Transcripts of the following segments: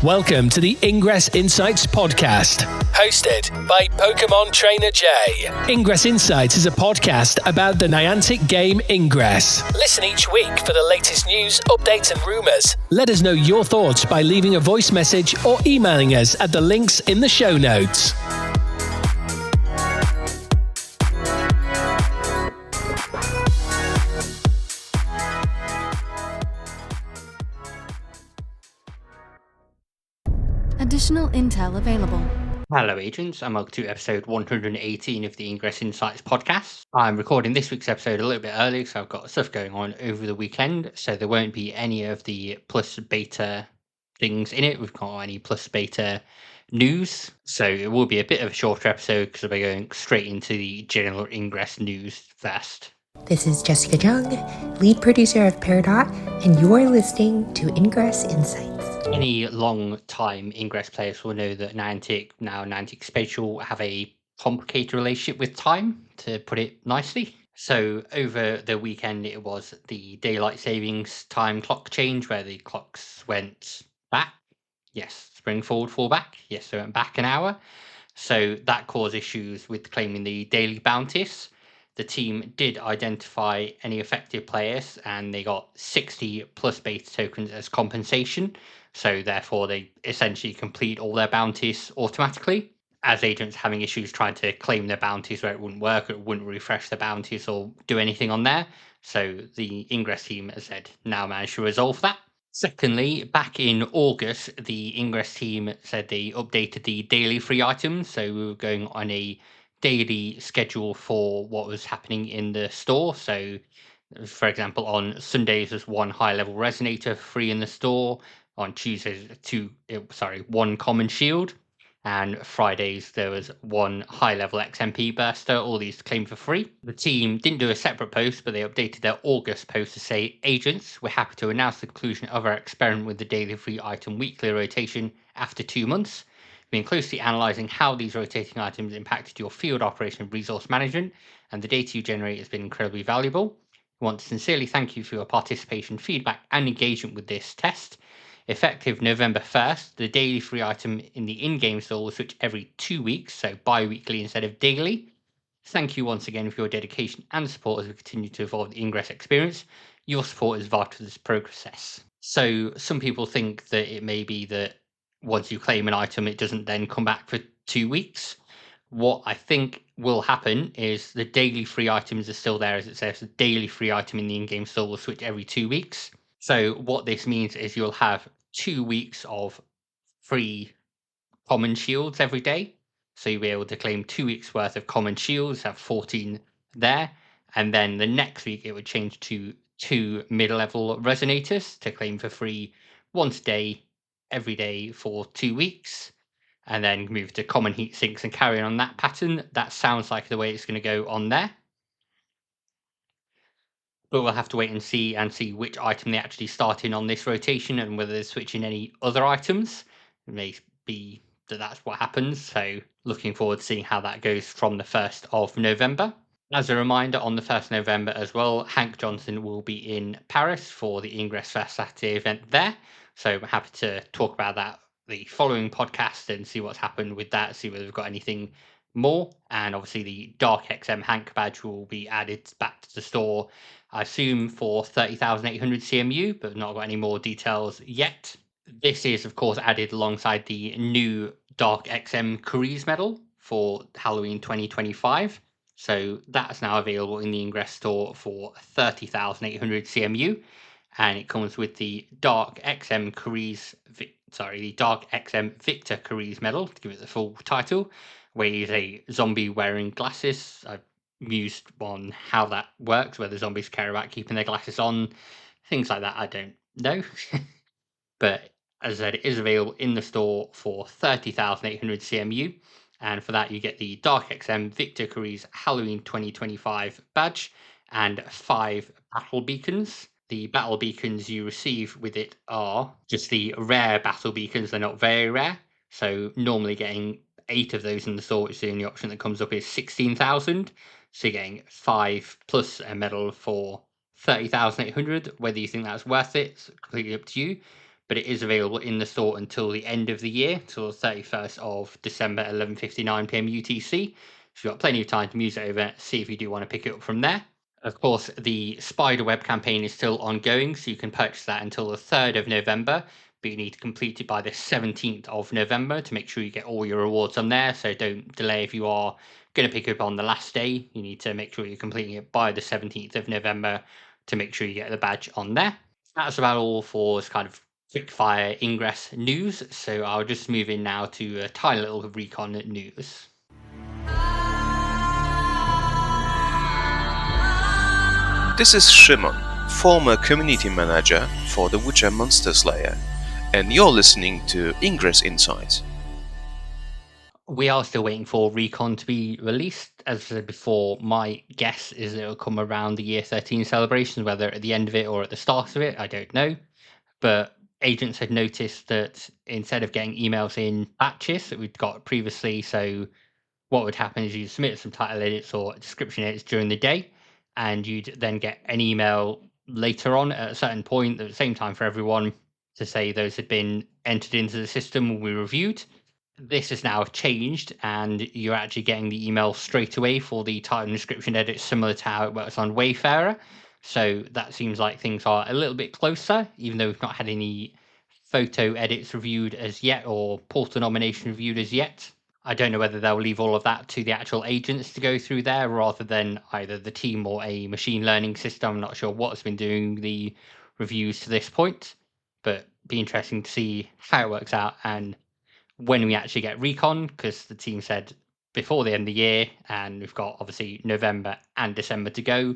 Welcome to the Ingress Insights podcast, hosted by PkmnTrainerJ. Ingress Insights is a podcast about the Niantic game Ingress. Listen each week for the latest news, updates and rumours. Let us know your thoughts by leaving a voice message or emailing us at the links in the show notes. Additional intel available. Hello agents, and welcome to episode 118 of the Ingress Insights podcast. I'm recording this week's episode a little bit early because I've got stuff going on over the weekend, so there won't be any of the plus beta things in it. We've got any plus beta news, so it will be a bit of a shorter episode because I'll be going straight into the general Ingress news first. This is Jessica Jung, lead producer of Peridot, and you're listening to Ingress Insights. Any long-time Ingress players will know that Niantic, now Niantic Spatial, have a complicated relationship with time, to put it nicely. So over the weekend, it was the daylight savings time clock change, where the clocks went back. Yes, spring forward, fall back. Yes, they went back an hour. So that caused issues with claiming the daily bounties. The team did identify any affected players, and they got 60 plus beta tokens as compensation. So therefore, they essentially complete all their bounties automatically. As agents having issues trying to claim their bounties where it wouldn't work, or it wouldn't refresh the bounties or do anything on there. So the Ingress team, as said, now managed to resolve that. Secondly, back in August, the Ingress team said they updated the daily free items. So we were going on a daily schedule for what was happening in the store. So, for example, on Sundays, there's one high-level resonator free in the store. On Tuesdays, one common shield. And Fridays, there was one high-level XMP burster, all these claimed for free. The team didn't do a separate post, but they updated their August post to say, agents, we're happy to announce the conclusion of our experiment with the daily free item weekly rotation after 2 months. We've been closely analysing how these rotating items impacted your field operation and resource management, and the data you generate has been incredibly valuable. We want to sincerely thank you for your participation, feedback, and engagement with this test. Effective November 1st, the daily free item in the in-game store will switch every 2 weeks, so bi-weekly instead of daily. Thank you once again for your dedication and support as we continue to evolve the Ingress experience. Your support is vital to this process. So some people think that it may be that once you claim an item, it doesn't then come back for 2 weeks. What I think will happen is the daily free items are still there, as it says. The daily free item in the in-game store will switch every 2 weeks. So what this means is you'll have 2 weeks of free common shields every day. So you'll be able to claim 2 weeks worth of common shields, have 14 there. And then the next week it would change to 2 mid-level resonators to claim for free once a day, every day for 2 weeks. And then move to common heat sinks and carry on that pattern. That sounds like the way it's going to go on there. But we'll have to wait and see which item they actually start in on this rotation and whether they're switching any other items. It may be that that's what happens. So looking forward to seeing how that goes from the 1st of November. As a reminder, on the 1st of November as well, Hank Johnson will be in Paris for the Ingress First Saturday event there. So I'm happy to talk about that the following podcast and see what's happened with that, see whether we've got anything more. And obviously the Dark XM Hank badge will be added back to the store, I assume for 30,800 CMU, but not got any more details yet. This is, of course, added alongside the new Dark XM Cruise medal for Halloween 2025. So that's now available in the Ingress store for 30,800 CMU. And it comes with the Dark XM Victor Cruise medal, to give it the full title, where he's a zombie wearing glasses. I've mused on how that works, whether zombies care about keeping their glasses on, things like that. I don't know. But as I said, it is available in the store for 30,800 CMU. And for that, you get the Dark XM Victor Cruise Halloween 2025 badge and 5 battle beacons. The battle beacons you receive with it are just the rare battle beacons. They're not very rare. So normally getting 8 of those in the store, which is the only option that comes up, is 16,000. So you're getting 5 plus a medal for 30,800. Whether you think that's worth it, it's completely up to you. but it is available in the store until the end of the year, till the 31st of December, 11:59 p.m. UTC. So you've got plenty of time to muse it over, see if you do want to pick it up from there. Of course, the Spiderweb campaign is still ongoing, so you can purchase that until the 3rd of November, but you need to complete it by the 17th of November to make sure you get all your rewards on there. So don't delay if you are going to pick it up on the last day. You need to make sure you're completing it by the 17th of November to make sure you get the badge on there. That's about all for this kind of quick fire Ingress news. So I'll just move in now to a tiny little Recon news. This is Shimon, former community manager for the Witcher Monster Slayer, and you're listening to Ingress Insights. We are still waiting for Recon to be released. As I said before, my guess is it'll come around the year 13 celebrations, whether at the end of it or at the start of it, I don't know. But agents had noticed that instead of getting emails in batches that we'd got previously, so what would happen is you'd submit some title edits or description edits during the day, and you'd then get an email later on at a certain point at the same time for everyone to say those had been entered into the system and we reviewed. This has now changed, and you're actually getting the email straight away for the title and description edit, similar to how it works on Wayfarer. So that seems like things are a little bit closer, even though we've not had any photo edits reviewed as yet or portal nomination reviewed as yet. I don't know whether they'll leave all of that to the actual agents to go through there rather than either the team or a machine learning system. I'm not sure what's been doing the reviews to this point, but be interesting to see how it works out and when we actually get Recon, because the team said before the end of the year, and we've got obviously November and December to go.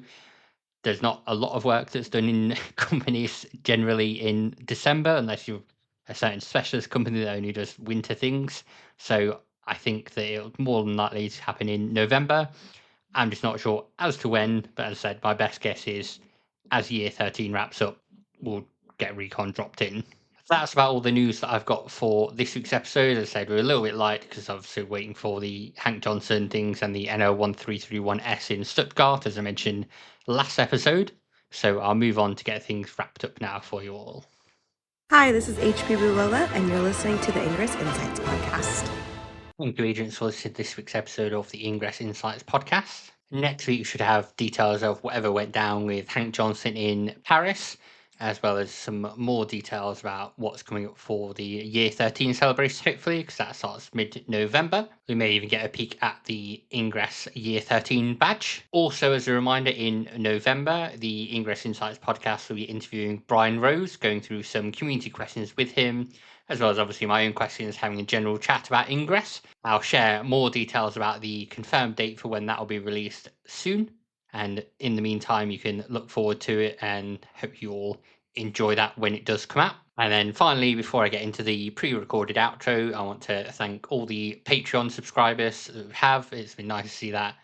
There's not a lot of work that's done in companies generally in December, unless you're a certain specialist company that only does winter things. So I think that it'll more than likely to happen in November. I'm just not sure as to when, but as I said, my best guess is as year 13 wraps up, we'll get Recon dropped in. That's about all the news that I've got for this week's episode. As I said, we're a little bit light because obviously waiting for the Hank Johnson things and the NL1331S in Stuttgart, as I mentioned last episode. So I'll move on to get things wrapped up now for you all. Hi, this is HP Bulola, and you're listening to the Ingress Insights podcast. Thank you, agents, for listening to this week's episode of the Ingress Insights podcast. Next week, we should have details of whatever went down with Hank Johnson in Paris, as well as some more details about what's coming up for the Year 13 celebration, hopefully, because that starts mid-November. We may even get a peek at the Ingress Year 13 badge. Also, as a reminder, in November, the Ingress Insights podcast will be interviewing Brian Rose, going through some community questions with him, as well as obviously my own questions, having a general chat about Ingress. I'll share more details about the confirmed date for when that will be released soon. And in the meantime, you can look forward to it and hope you all enjoy that when it does come out. And then finally, before I get into the pre-recorded outro, I want to thank all the Patreon subscribers that we have. It's been nice to see that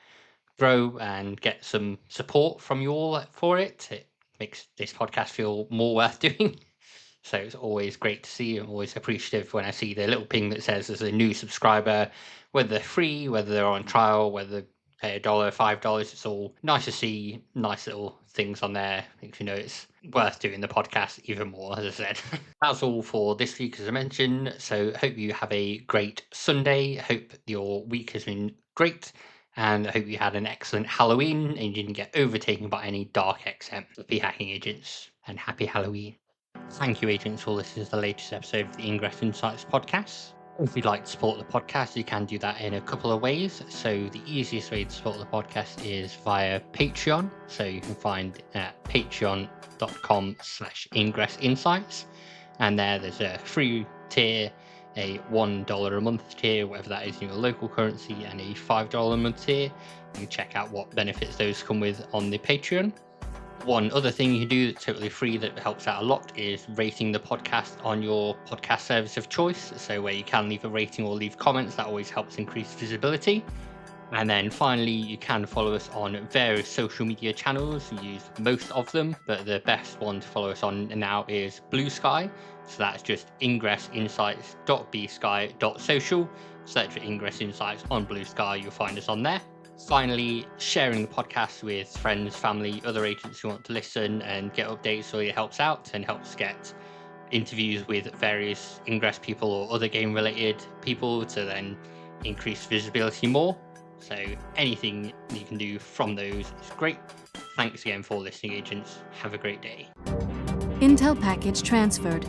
grow and get some support from you all for it. It makes this podcast feel more worth doing. So it's always great to see. I'm always appreciative when I see the little ping that says there's a new subscriber, whether they're free, whether they're on trial, whether they pay $1, $5. It's all nice to see nice little things on there. Makes you know it's worth doing the podcast even more, as I said. That's all for this week, as I mentioned. So hope you have a great Sunday. Hope your week has been great. And I hope you had an excellent Halloween and you didn't get overtaken by any dark XM. Happy hacking agents and happy Halloween. Thank you, agents, for listening to the latest episode of the Ingress Insights podcast. If you'd like to support the podcast, you can do that in a couple of ways. So the easiest way to support the podcast is via Patreon. So you can find it at patreon.com/ingressinsights. And there's a free tier, a $1 a month tier, whatever that is in your local currency, and a $5 a month tier. You can check out what benefits those come with on the Patreon. One other thing you can do that's totally free that helps out a lot is rating the podcast on your podcast service of choice. So where you can leave a rating or leave comments, that always helps increase visibility. And then finally, you can follow us on various social media channels. We use most of them, but the best one to follow us on now is Blue Sky. So that's just ingressinsights.bsky.social. Search for Ingress Insights on Blue Sky, you'll find us on there. Finally, sharing the podcast with friends, family, other agents who want to listen and get updates, so it helps out and helps get interviews with various Ingress people or other game-related people to then increase visibility more. So anything you can do from those is great. Thanks again for listening, agents. Have a great day. Intel package transferred.